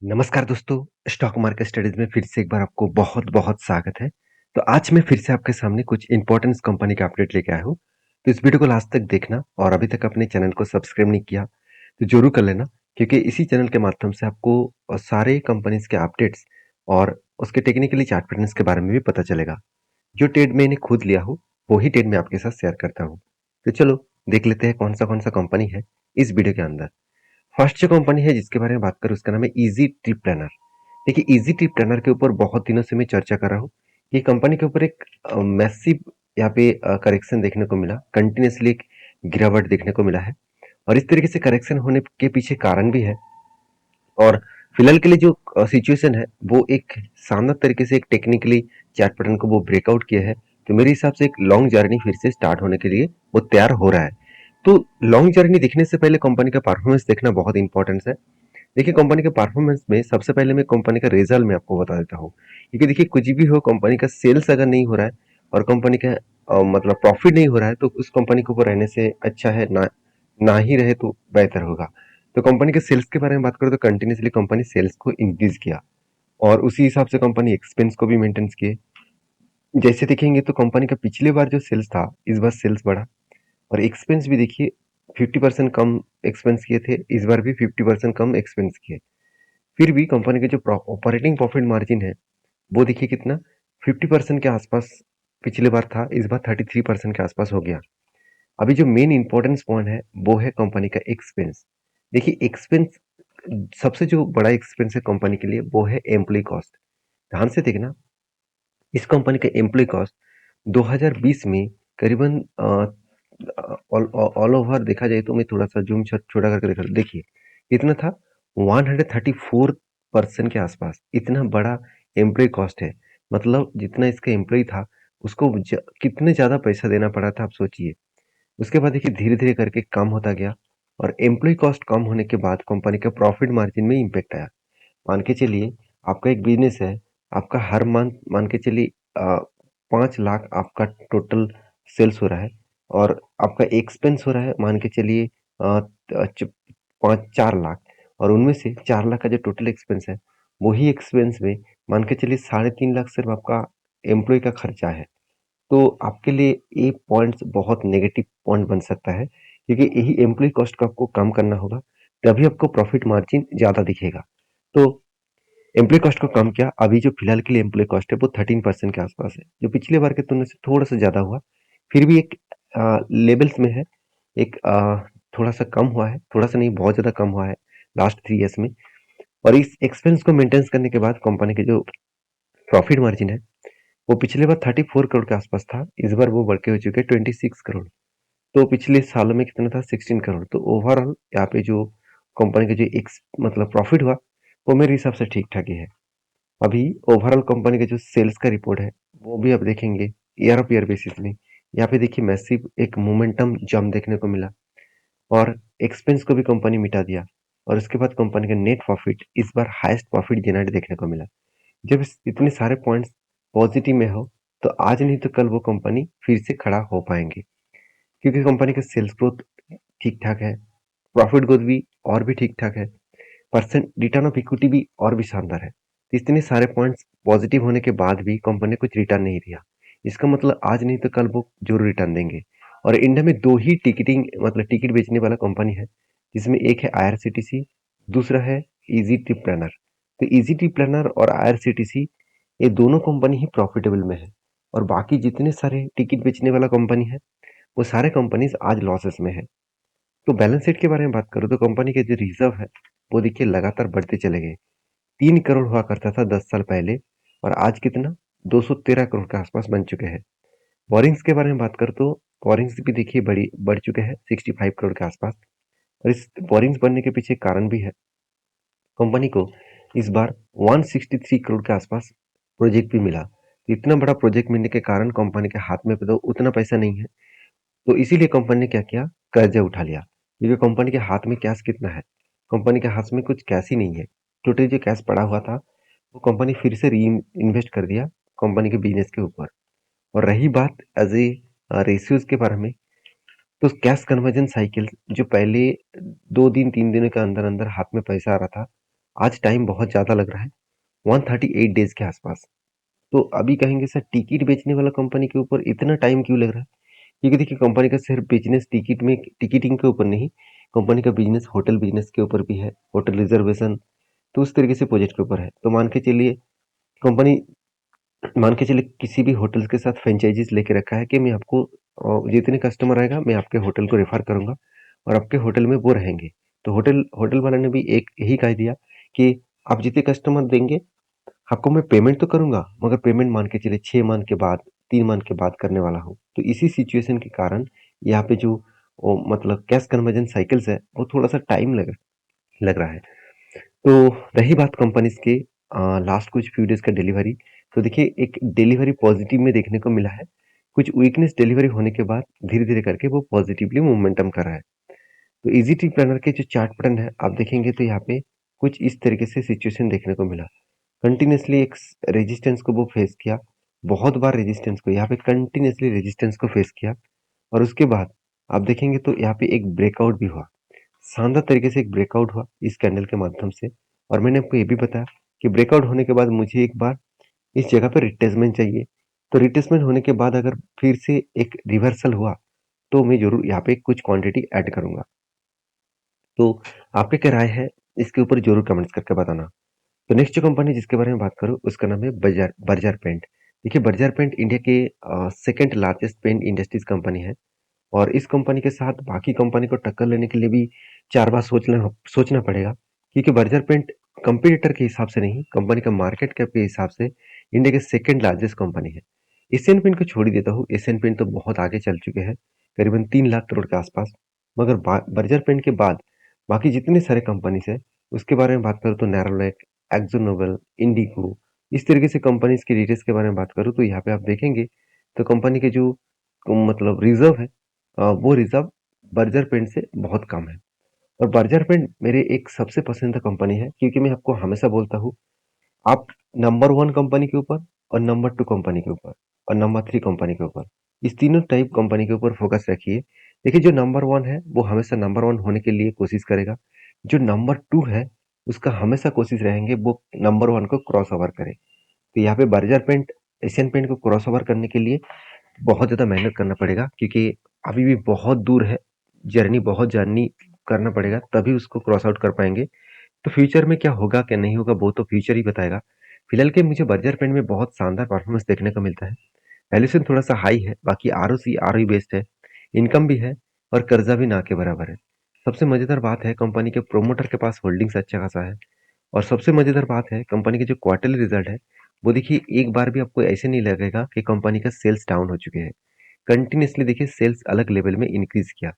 नमस्कार दोस्तों, stock market studies में फिर से एक बार आपको बहुत-बहुत स्वागत है। तो आज मैं फिर से आपके सामने कुछ इम्पोर्टेंस कंपनी का अपडेट लेके आया हूँ। तो इस वीडियो को लास्ट तक देखना और अभी तक अपने चैनल को सब्सक्राइब नहीं किया, तो ज़रूर कर लेना क्योंकि इसी चैनल के माध्यम से आपको सारे कंपनीज़ के अपडेट्स और उसके टेक्निकली चार्ट पैटर्न्स के बारे में भी पता चलेगा। जो ट्रेड मैंने खुद लिया हो, वही ट्रेड मैं आपके साथ शेयर करता हूँ। तो चलो देख लेते हैं कौन-सा कंपनी है इस वीडियो के अंदर। फर्स्ट जो कंपनी है जिसके बारे में बात करूँ उसका नाम है इजी ट्रिप प्लानर। देखिए इजी ट्रिप प्लानर के ऊपर बहुत दिनों से मैं चर्चा कर रहा हूँ। ये कंपनी के ऊपर एक मैसिव यहाँ पे करेक्शन देखने को मिला, कंटिन्यूसली एक गिरावट देखने को मिला है और इस तरीके से करेक्शन होने के पीछे कारण भी है। और फिलहाल के लिए जो सिचुएशन है वो एक शानदार तरीके से एक टेक्निकली चार्ट पैटर्न को वो ब्रेकआउट किया है। तो मेरे हिसाब से एक लॉन्ग जर्नी फिर से स्टार्ट होने के लिए वो तैयार हो रहा है। तो लॉन्ग जर्नी देखने से पहले कंपनी का परफॉर्मेंस देखना बहुत इंपॉर्टेंट है। देखिए कंपनी के परफॉर्मेंस में सबसे पहले मैं कंपनी का रिजल्ट में आपको बता देता हूँ, क्योंकि देखिए कुछ भी हो कंपनी का सेल्स अगर नहीं हो रहा है और कंपनी का मतलब प्रॉफिट नहीं हो रहा है तो उस कंपनी के ऊपर रहने से अच्छा है ना ना ही रहे तो बेहतर होगा। तो कंपनी के सेल्स के बारे में बात करें तो कंटिन्यूसली कंपनी सेल्स को इंक्रीज किया और उसी हिसाब से कंपनी एक्सपेंस को भी मेंटेन किए। जैसे देखेंगे तो कंपनी का पिछली बार जो सेल्स था इस बार सेल्स बढ़ा और एक्सपेंस भी देखिए 50% कम एक्सपेंस किए थे, इस बार भी 50% कम एक्सपेंस किए। फिर भी कंपनी का जो ऑपरेटिंग प्रॉफिट मार्जिन है वो देखिए कितना 50% के आसपास पिछली बार था, इस बार 33% के आसपास हो गया। अभी जो मेन इंपॉर्टेंस पॉइंट है वो है कंपनी का एक्सपेंस। देखिए एक्सपेंस सबसे जो बड़ा एक्सपेंस है कंपनी के लिए वो है एम्प्लॉय कॉस्ट। ध्यान से देखना, इस कंपनी का एम्प्लॉय कॉस्ट 2020 में करीबन ऑल ओवर देखा जाए तो मैं थोड़ा सा जूम छोटा करके देखिए इतना था 134% के आसपास। इतना बड़ा एम्प्लॉय कॉस्ट है, मतलब जितना इसका एम्प्लॉय था उसको कितने ज़्यादा पैसा देना पड़ा था आप सोचिए। उसके बाद देखिए धीरे-धीरे करके कम होता गया और एम्प्लॉयी कॉस्ट कम होने के बाद कंपनी का प्रॉफिट मार्जिन में इम्पैक्ट आया। मान के चलिए आपका एक बिज़नेस है, आपका हर मंथ मान के चलिए 5 लाख आपका टोटल सेल्स हो रहा है और आपका एक्सपेंस हो रहा है मान के चलिए अ, च 5-4 लाख और उनमें से 4 लाख का जो टोटल एक्सपेंस है, वही एक्सपेंस में मान के चलिए साढ़े 3 लाख सिर्फ आपका एम्प्लॉयी का खर्चा है। तो आपके लिए ये पॉइंट्स बहुत नेगेटिव पॉइंट बन सकता है क्योंकि यही एम्प्लॉयी कॉस्ट को आपको कम करना होगा, तभी आपको प्रॉफिट मार्जिन ज़्यादा दिखेगा। तो एम्प्लॉयी कॉस्ट को कम किया, अभी जो फिलहाल के लिए एम्प्लॉयी कॉस्ट है वो 13% के आसपास है, जो पिछले बार के तुलना से थोड़ा-सा ज़्यादा हुआ, फिर भी एक लेवल्स में है, एक थोड़ा-सा कम हुआ है, थोड़ा-सा नहीं बहुत ज़्यादा कम हुआ है लास्ट 3 ईयर्स में। और इस एक्सपेंस को मेंटेन करने के बाद कंपनी के जो प्रॉफिट मार्जिन है वो पिछले बार 34 करोड़ के आसपास था, इस बार वो बढ़ के हो चुके हैं 26 करोड़। तो पिछले सालों में कितना था 16 करोड़। तो ओवरऑल यहाँ पे जो कंपनी का जो एक्स मतलब प्रॉफिट हुआ वो मेरे हिसाब से ठीक ठाक ही है। अभी ओवरऑल कंपनी का जो सेल्स का रिपोर्ट है वो भी आप देखेंगे ईयर ऑफ ईयर बेसिस में, यहाँ पे देखिए मैसिव एक मोमेंटम जंप देखने को मिला और एक्सपेंस को भी कंपनी मिटा दिया और उसके बाद कंपनी का नेट प्रॉफिट इस बार हाईएस्ट प्रॉफिट जनरेट देखने को मिला। जब इतने सारे पॉइंट्स पॉजिटिव में हो तो आज नहीं तो कल वो कंपनी फिर से खड़ा हो पाएंगे, क्योंकि कंपनी का सेल्स ग्रोथ ठीक ठाक है, प्रॉफिट ग्रोथ भी और भी ठीक ठाक है, परसेंट रिटर्न ऑफ इक्विटी भी और भी शानदार है। तो इतने सारे पॉइंट्स पॉजिटिव होने के बाद भी कंपनी कुछ रिटर्न नहीं दिया, इसका मतलब आज नहीं तो कल वो जरूर रिटर्न देंगे। और इंडिया में दो ही टिकटिंग मतलब टिकट बेचने वाला कंपनी है, जिसमें एक है आईआरसीटीसी, दूसरा है इजी ट्रिप प्लानर। तो इजी ट्रिप प्लानर और आईआरसीटीसी ये दोनों कंपनी ही प्रॉफिटेबल में है और बाकी जितने सारे टिकट बेचने वाला कंपनी है वो सारे कंपनीज आज लॉसेस में है। तो बैलेंस शीट के बारे में बात करूँ तो कंपनी के जो रिजर्व है वो देखिए लगातार बढ़ते चले गए। 3 करोड़ हुआ करता था 10 साल पहले और आज कितना 213 करोड़ के आसपास बन चुके हैं। बोरिंग्स के बारे में बात करूँ तो बोरिंग्स भी देखिए बड़ी बढ़ चुके हैं 65 करोड़ के आसपास और इस बोरिंग्स बनने के पीछे कारण भी है। कंपनी को इस बार 163 करोड़ के आसपास प्रोजेक्ट भी मिला। तो इतना बड़ा प्रोजेक्ट मिलने के कारण कंपनी के हाथ में तो उतना पैसा नहीं है, तो इसीलिए कंपनी ने क्या किया, कर्जा उठा लिया। क्योंकि कंपनी के हाथ में कैश कितना है, कंपनी के हाथ में कुछ कैश ही नहीं है। टोटल जो कैश पड़ा हुआ था वो कंपनी फिर से री इन्वेस्ट कर दिया कंपनी के बिजनेस के ऊपर। और रही बात एज ए रेशियोज के बारे में, तो कैश कन्वर्जन साइकिल जो पहले 2 दिन 3 दिनों के अंदर अंदर हाथ में पैसा आ रहा था, आज टाइम बहुत ज़्यादा लग रहा है, 138 डेज़ के आसपास। तो अभी कहेंगे सर टिकट बेचने वाला कंपनी के ऊपर इतना टाइम क्यों लग रहा है? क्योंकि देखिए कंपनी का सिर्फ बिजनेस टिकटिंग के ऊपर नहीं, कंपनी का बिजनेस होटल बिजनेस के ऊपर भी है, होटल रिजर्वेशन, तो उस तरीके से प्रोजेक्ट के ऊपर है। तो कंपनी मान के चलिए किसी भी होटल के साथ फ्रेंचाइजीज लेके रखा है कि मैं आपको जितने कस्टमर आएगा मैं आपके होटल को रेफर करूंगा और आपके होटल में वो रहेंगे। तो होटल होटल वाले ने भी एक यही कह दिया कि आप जितने कस्टमर देंगे आपको मैं पेमेंट तो करूंगा, मगर पेमेंट मान के चलिए 6 मंथ के बाद, 3 मंथ के बाद करने वाला हूँ। तो इसी सिचुएशन के कारण यहाँ पे जो मतलब कैश कन्वर्जन साइकिल्स है वो थोड़ा सा टाइम लग रहा है। तो रही बात कंपनीज के लास्ट कुछ फ्यू डेज का डिलीवरी, तो देखिए एक डिलीवरी पॉजिटिव में देखने को मिला है। कुछ वीकनेस डिलीवरी होने के बाद धीरे धीरे करके वो पॉजिटिवली मोमेंटम कर रहा है। तो इजी ट्री प्लानर के जो चार्ट पैटर्न है आप देखेंगे तो यहाँ पे कुछ इस तरीके से सिचुएशन देखने को मिला। कंटिन्यूसली एक रेजिस्टेंस को वो फेस किया, बहुत बार रेजिस्टेंस को यहाँ पे कंटिन्यूसली रेजिस्टेंस को फेस किया, और उसके बाद आप देखेंगे तो यहाँ पे एक ब्रेकआउट भी हुआ, शानदार तरीके से एक ब्रेकआउट हुआ इस कैंडल के माध्यम से। और मैंने आपको ये भी बताया कि ब्रेकआउट होने के बाद मुझे एक बार इस जगह पे रिट्रेसमेंट चाहिए। तो रिट्रेसमेंट होने के बाद अगर फिर से एक रिवर्सल हुआ तो मैं जरूर यहाँ पे कुछ क्वांटिटी ऐड करूंगा। तो आपकी क्या राय है इसके ऊपर जरूर कमेंट्स करके बताना। तो नेक्स्ट जो कंपनी जिसके बारे में बात करूँ उसका नाम है बर्जर पेंट। देखिए बर्जर पेंट इंडिया के second largest paint industries company है, और इस कंपनी के साथ बाकी कंपनी को टक्कर लेने के लिए भी 4 बार सोचना पड़ेगा, क्योंकि बर्जर पेंट कंपटीटर के हिसाब से नहीं, कंपनी का मार्केट कैप के हिसाब से इंडिया के सेकंड लार्जेस्ट कंपनी है। एशियन पेंट को छोड़ ही देता हूँ, एशियन पेंट तो बहुत आगे चल चुके हैं, करीबन 3 लाख करोड़ के आसपास। मगर बर्जर पेंट के बाद बाकी जितने सारे कंपनीज है उसके बारे में बात करूँ तो नैरोलैक, एक्जो नोबेल, इंडिको, इस तरीके से कंपनीज की डिटेल्स के बारे में बात करूँ तो यहाँ पे आप देखेंगे तो कंपनी के जो मतलब रिजर्व है वो रिजर्व बर्जर पेंट से बहुत कम है। और बर्जर पेंट मेरे एक सबसे पसंदीदा कंपनी है, क्योंकि मैं आपको हमेशा बोलता हूँ आप नंबर 1 कंपनी के ऊपर और नंबर 2 कंपनी के ऊपर और नंबर 3 कंपनी के ऊपर, इस तीनों टाइप कंपनी के ऊपर फोकस रखिए। देखिए जो नंबर 1 है वो हमेशा नंबर 1 होने के लिए कोशिश करेगा, जो नंबर 2 है उसका हमेशा कोशिश रहेंगे वो नंबर 1 को क्रॉस ओवर करे। तो यहाँ पे बर्जर पेंट एशियन पेंट को क्रॉस ओवर करने के लिए बहुत ज़्यादा मेहनत करना पड़ेगा, क्योंकि अभी भी बहुत दूर है, जर्नी करना पड़ेगा तभी उसको क्रॉस आउट कर पाएंगे। तो फ्यूचर में क्या होगा क्या नहीं होगा वो तो फ्यूचर ही बताएगा। फिलहाल के मुझे बर्जर पेंट में बहुत शानदार परफॉर्मेंस देखने को मिलता है। वैल्यूएशन थोड़ा सा हाई है, बाकी आरओसी आरओई बेस्ड है, इनकम भी है और कर्जा भी ना के बराबर है। सबसे मजेदार बात है कंपनी के प्रोमोटर के पास होल्डिंग्स अच्छा खासा है। और सबसे मजेदार बात है कंपनी के जो क्वार्टरली रिजल्ट है वो देखिए एक बार भी आपको ऐसे नहीं लगेगा कि कंपनी का सेल्स डाउन हो चुके हैं। कंटिन्यूसली देखिए सेल्स अलग लेवल में इंक्रीज किया,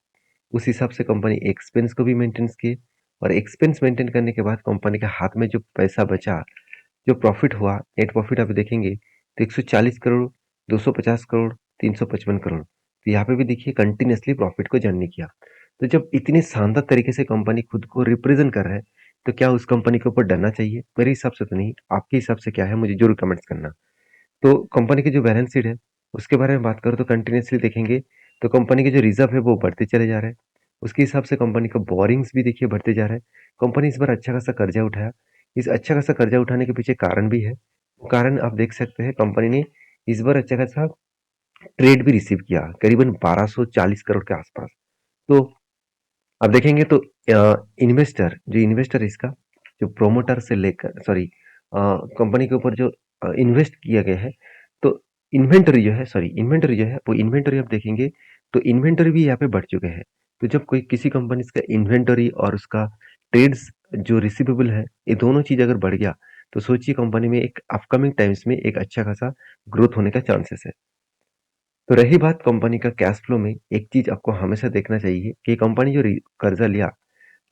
उस हिसाब से कंपनी एक्सपेंस को भी मेंटेन किए, और एक्सपेंस मेंटेन करने के बाद कंपनी के हाथ में जो पैसा बचा, जो प्रॉफिट हुआ, नेट प्रॉफिट आप देखेंगे तो 140 करोड़, 250 करोड़, 355 करोड़। तो यहाँ पे भी देखिए कंटिन्यूसली प्रॉफिट को जननी किया। तो जब इतने शानदार तरीके से कंपनी खुद को रिप्रेजेंट कर रहा है तो क्या उस कंपनी के ऊपर डरना चाहिए? मेरे हिसाब से तो नहीं। आपके हिसाब से क्या है मुझे जरूर कमेंट्स करना। तो कंपनी की जो बैलेंस शीट है उसके बारे में बात करूँ तो कंटिन्यूसली देखेंगे तो कंपनी के जो रिजर्व है वो बढ़ते चले जा रहे हैं। उसके हिसाब से कंपनी का बोरिंग्स भी देखिए बढ़ते जा रहे हैं। कंपनी इस बार अच्छा खासा कर्जा उठाया। इस अच्छा खासा कर्जा उठाने के पीछे कारण भी है। वो कारण आप देख सकते हैं कंपनी ने इस बार अच्छा खासा ट्रेड भी रिसीव किया, करीबन 1240 करोड़ के आसपास। तो आप देखेंगे तो इन्वेस्टर इसका जो प्रोमोटर से लेकर सॉरी कंपनी के ऊपर जो इन्वेस्ट किया गया है, तो इन्वेंटरी जो है वो इन्वेंटरी आप देखेंगे तो इन्वेंटरी भी यहाँ पे बढ़ चुके हैं। तो जब कोई किसी कंपनी का इन्वेंटरी और उसका ट्रेड्स जो रिसीवेबल है ये दोनों चीज अगर बढ़ गया तो सोचिए कंपनी में एक अपकमिंग टाइम्स में एक अच्छा खासा ग्रोथ होने का चांसेस है। तो रही बात कंपनी का कैश फ्लो में, एक चीज आपको हमेशा देखना चाहिए कि कंपनी जो कर्जा लिया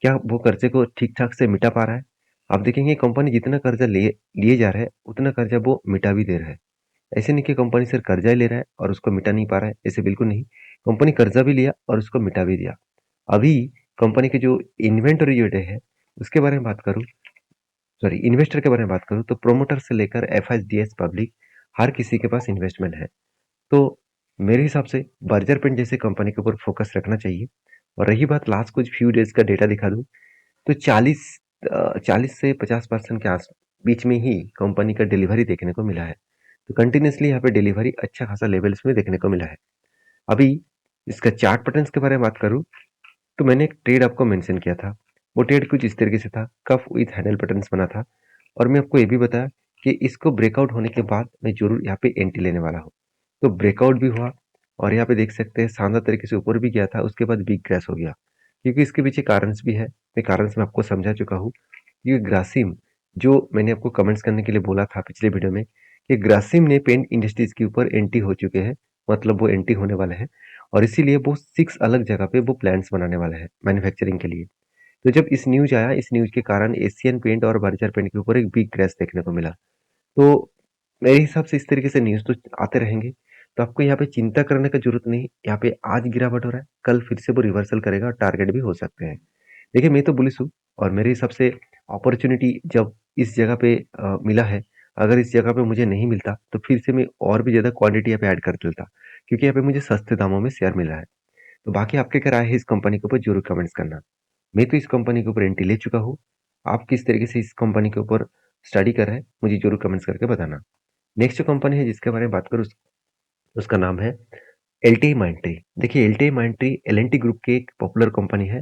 क्या वो कर्जे को ठीक ठाक से मिटा पा रहा है। आप देखेंगे कंपनी जितना कर्जा लिए लिए जा रहा है उतना कर्जा वो मिटा भी दे रहा है। ऐसे नहीं कि कंपनी सिर्फ कर्जा ही ले रहा है और उसको मिटा नहीं पा रहा है, ऐसे बिल्कुल नहीं। कंपनी कर्जा भी लिया और उसको मिटा भी दिया। अभी कंपनी के जो इन्वेंटरी जो है उसके बारे में बात करूं, सॉरी इन्वेस्टर के बारे में बात करूं, तो प्रोमोटर से लेकर एफआईडीएस पब्लिक हर किसी के पास इन्वेस्टमेंट है। तो मेरे हिसाब से बर्जर पेंट जैसे कंपनी के ऊपर फोकस रखना चाहिए। और रही बात लास्ट कुछ फ्यू डेज का डेटा दिखा दूं तो 40 40 से 50% के आस बीच में ही कंपनी का डिलीवरी देखने को मिला है। तो कंटिन्यूअसली यहाँ पे डिलीवरी अच्छा खासा लेवल्स में देखने को मिला है। अभी इसका चार्ट पैटर्न्स के बारे में बात करूँ तो मैंने एक ट्रेड आपको मेंशन किया था। वो ट्रेड कुछ इस तरीके से था, कफ विथ हैंडल पैटर्न्स बना था और मैं आपको ये भी बताया कि इसको ब्रेकआउट होने के बाद मैं ज़रूर यहाँ पे एंट्री लेने वाला हूँ। तो ब्रेकआउट भी हुआ और यहाँ पे देख सकते हैं शानदार तरीके से ऊपर भी गया था, उसके बाद बिग क्रैश हो गया। क्योंकि इसके पीछे कारणस भी है, मैं कारणस मैं आपको समझा चुका हूँ। ये ग्रासिम जो मैंने आपको कमेंट्स करने के लिए बोला था पिछले वीडियो में कि ग्रासिम ने पेंट इंडस्ट्रीज के ऊपर एंट्री हो चुके हैं, मतलब वो एंट्री होने वाले हैं और इसीलिए वो 6 अलग जगह पे वो प्लांट्स बनाने वाले हैं मैन्युफैक्चरिंग के लिए। तो जब इस न्यूज़ आया, इस न्यूज़ के कारण एशियन पेंट और बर्जर पेंट के ऊपर एक बिग क्रैश देखने को मिला। तो मेरे हिसाब से इस तरीके से न्यूज़ तो आते रहेंगे, तो आपको यहाँ पे चिंता करने का ज़रूरत नहीं। यहाँ पे आज गिरावट हो रहा है, कल फिर से वो रिवर्सल करेगा और टारगेट भी हो सकते हैं। देखिए, मैं तो बुलिश हूँ और मेरे हिसाब से अपॉर्चुनिटी जब इस जगह पे मिला है, अगर इस जगह पे मुझे नहीं मिलता, तो फिर से मैं और भी ज़्यादा क्वांटिटी यहाँ पे ऐड कर देता, क्योंकि यहाँ पे मुझे सस्ते दामों में शेयर मिला है। तो बाकी आपकी क्या राय है इस कंपनी के ऊपर ज़रूर कमेंट्स करना। मैं तो इस कंपनी के ऊपर एंट्री ले चुका हूँ। आप किस तरीके से इस कंपनी के ऊपर स्टडी कर रहे हैं, मुझे ज़रूर कमेंट्स करके बताना। नेक्स्ट जो कंपनी है जिसके बारे में बात करूँ उसका नाम है एलटीआई माइंडट्री। देखिए, एलटीआई माइंडट्री एल&टी ग्रुप की एक पॉपुलर कंपनी है।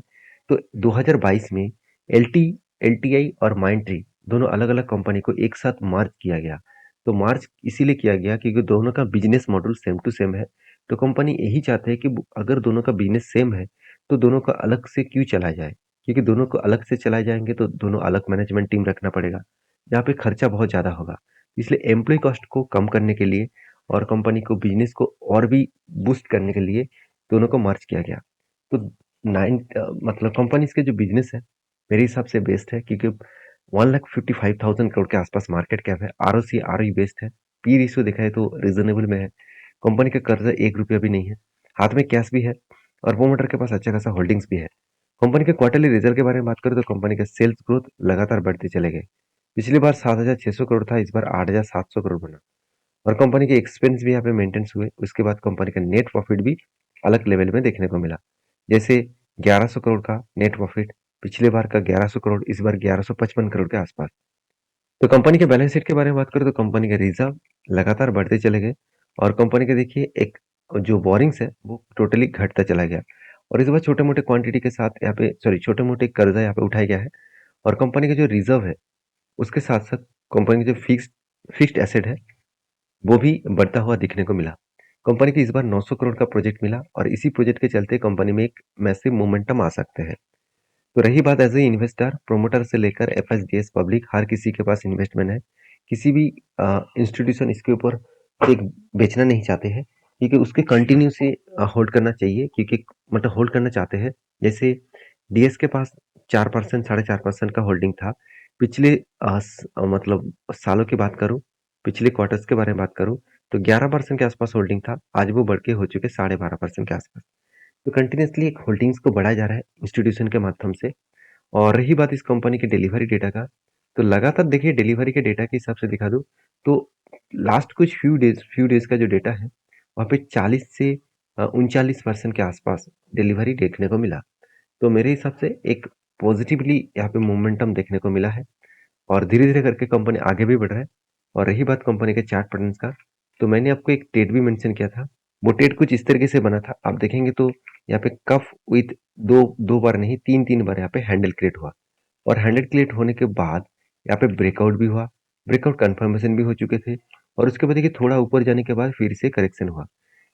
तो 2022 में एलटीआई और माइंडट्री दोनों अलग-अलग कंपनी को एक साथ मार्ज किया गया। तो मार्ज इसीलिए किया गया क्योंकि दोनों का business model same to same है। तो कंपनी यही चाहते हैं कि अगर दोनों का बिजनेस सेम है, तो दोनों का अलग से क्यों चलाया जाए? क्योंकि दोनों को अलग से चलाए जाएँगे तो दोनों अलग मैनेजमेंट टीम रखना पड़ेगा, जहाँ पे खर्चा बहुत ज़्यादा होगा। इसलिए एम्प्लॉयी कॉस्ट को कम करने के लिए और कंपनी को बिजनेस को और भी बूस्ट करने के लिए दोनों को मर्ज किया गया। तो मतलब कंपनीज के जो बिजनेस है मेरे हिसाब से बेस्ट है, क्योंकि 1,55,000 करोड़ के आसपास मार्केट कैप है। आरओसी आरओई बेस्ट है। पी रेशियो देखा है तो रिजनेबल में है। कंपनी का कर्जा 1 रुपया भी नहीं है, हाथ में कैश भी है और प्रोमोटर के पास अच्छा खासा होल्डिंग्स भी है। कंपनी के क्वार्टरली रिजल्ट के बारे में बात करें तो कंपनी का सेल्स ग्रोथ लगातार बढ़ते चले गए। पिछली बार 7,600 करोड़ था, इस बार 8,700 करोड़ बना और कंपनी के एक्सपेंस भी यहाँ पे मेंटेन्स हुए। उसके बाद कंपनी का नेट प्रॉफिट भी अलग लेवल में देखने को मिला। जैसे 1100 करोड़ का नेट प्रॉफिट, पिछले बार का 1100 करोड़, इस बार 1155 करोड़ के आसपास। तो कंपनी के बैलेंस शीट के बारे में बात करें तो कंपनी के रिजर्व लगातार बढ़ते चले गए और कंपनी के देखिए एक जो बोरिंग्स है वो टोटली घटता चला गया और इस बार छोटे मोटे क्वांटिटी के साथ यहाँ पे छोटे मोटे कर्जा यहाँ पे उठाया गया है और कंपनी का जो रिजर्व है उसके साथ साथ कंपनी की जो फिक्स्ड एसेट है वो भी बढ़ता हुआ दिखने को मिला। कंपनी को इस बार 900 करोड़ का प्रोजेक्ट मिला और इसी प्रोजेक्ट के चलते कंपनी में एक मैसिव मोमेंटम आ सकते हैं। तो रही बात एज ए इन्वेस्टर, प्रोमोटर से लेकर एफएसडीएस पब्लिक हर किसी के पास इन्वेस्टमेंट है। किसी भी इंस्टीट्यूशन इसके ऊपर एक बेचना नहीं चाहते हैं, क्योंकि उसके कंटिन्यू से होल्ड करना चाहिए, क्योंकि मतलब होल्ड करना चाहते हैं। जैसे डीएस के पास 4% 4.5% का होल्डिंग था। पिछले मतलब सालों की बात करूं, पिछले क्वार्टर्स के बारे में बात करूं तो 11% के आसपास होल्डिंग था, आज वो बढ़ के हो चुके 12.5% के आसपास। तो कंटिन्यूसली एक होल्डिंग्स को बढ़ाया जा रहा है इंस्टीट्यूशन के माध्यम से। और रही बात इस कंपनी के डिलीवरी डेटा का, तो लगातार देखिए डिलीवरी के डेटा के हिसाब से दिखा दूं तो लास्ट कुछ फ्यू डेज का जो डेटा है वहाँ पे 40 से 39% के आसपास डिलीवरी देखने को मिला। तो मेरे हिसाब से एक पॉजिटिवली यहाँ पे मोमेंटम देखने को मिला है और धीरे-धीरे करके कंपनी आगे भी बढ़ रहा है। और रही बात कंपनी के चार्ट पैटर्न्स का, तो मैंने आपको एक ट्रेड भी मेंशन किया था। वो ट्रेड कुछ इस तरीके से बना था, आप देखेंगे तो यहाँ पे कफ विथ दो दो बार नहीं, 3-3 बार यहाँ पे हैंडल क्रिएट हुआ और हैंडल क्रिएट होने के बाद यहाँ पे ब्रेकआउट भी हुआ, ब्रेकआउट कंफर्मेशन भी हो चुके थे और उसके बाद देखिए थोड़ा ऊपर जाने के बाद फिर से करेक्शन हुआ।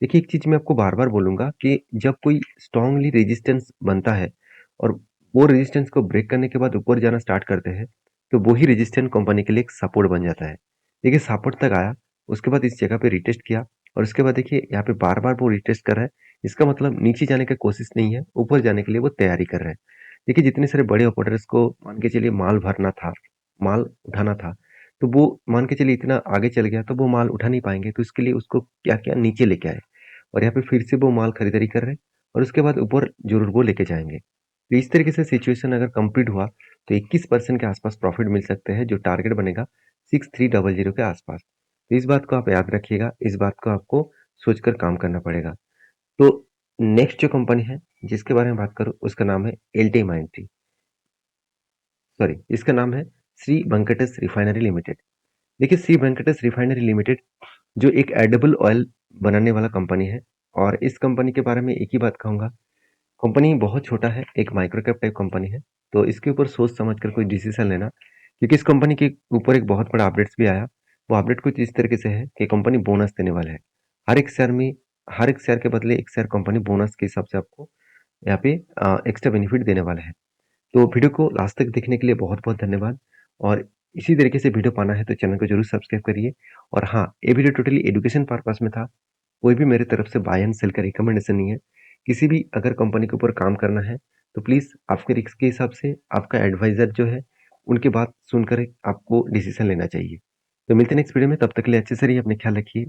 देखिए, एक चीज़ मैं आपको बार-बार बोलूँगा कि जब कोई स्ट्रांगली रेजिस्टेंस बनता है और वो रेजिस्टेंस को ब्रेक करने के बाद ऊपर जाना स्टार्ट करते हैं, तो वही रेजिस्टेंस कंपनी के लिए एक सपोर्ट बन जाता है। देखिए, सपोर्ट तक आया, उसके बाद इस जगह पे रिटेस्ट किया और उसके बाद देखिए यहाँ पे बार-बार वो रिटेस्ट कर रहा है। इसका मतलब नीचे जाने की कोशिश नहीं है, ऊपर जाने के लिए वो तैयारी कर रहा है। देखिए, जितने सारे बड़े ऑपरेटर्स को मान के चलिए माल भरना था, माल उठाना था, तो वो मान के चलिए इतना आगे चल गया तो वो माल उठा नहीं पाएँगे, तो इसके लिए उसको क्या किया, नीचे लेके आए और यहाँ पे फिर से वो माल खरीदारी कर रहे हैं और उसके बाद ऊपर ज़रूर वो लेके जाएँगे। तो इस तरीके से सिचुएशन अगर कंप्लीट हुआ तो 21% के आसपास प्रॉफिट मिल सकते हैं, जो टारगेट बनेगा 6300 के आसपास। तो इस बात को आप याद रखिएगा, इस बात को आपको सोचकर काम करना पड़ेगा। तो नेक्स्ट जो कंपनी है जिसके बारे में बात करूँ उसका नाम है एल टी माइंट्री। सॉरी, इसका नाम है श्री वेंकटेश रिफाइनरी लिमिटेड। देखिए, श्री वेंकटेश रिफाइनरी लिमिटेड जो एक एडिबल ऑयल बनाने वाला कंपनी है, और इस कंपनी के बारे में एक ही बात कहूँगा, कंपनी बहुत छोटा है, एक माइक्रो कैप टाइप कंपनी है। तो इसके ऊपर सोच समझ कर कोई डिसीजन लेना, क्योंकि इस कंपनी के ऊपर एक बहुत बड़ा अपडेट्स भी आया। वो अपडेट कुछ इस तरीके से है कि कंपनी बोनस देने वाला है। हर एक शेयर में, हर एक शेयर के बदले एक शेयर कंपनी बोनस के हिसाब से आपको यहाँ पे एक्स्ट्रा बेनिफिट देने वाला है। तो वीडियो को लास्ट तक देखने के लिए बहुत बहुत धन्यवाद। और इसी तरीके से वीडियो पाना है तो चैनल को जरूर सब्सक्राइब करिए। और हाँ, ये वीडियो टोटली एजुकेशन पर्पस में था, कोई भी मेरे तरफ से बाय एंड सेल का रिकमेंडेशन नहीं है। किसी भी अगर कंपनी के ऊपर काम करना है तो प्लीज़ आपके रिस्क के हिसाब से आपका एडवाइजर जो है उनकी बात सुनकर आपको डिसीजन लेना चाहिए। तो मिलते हैं नेक्स्ट वीडियो में, तब तक के लिए अच्छे से रहिए, अपने ख्याल रखिए।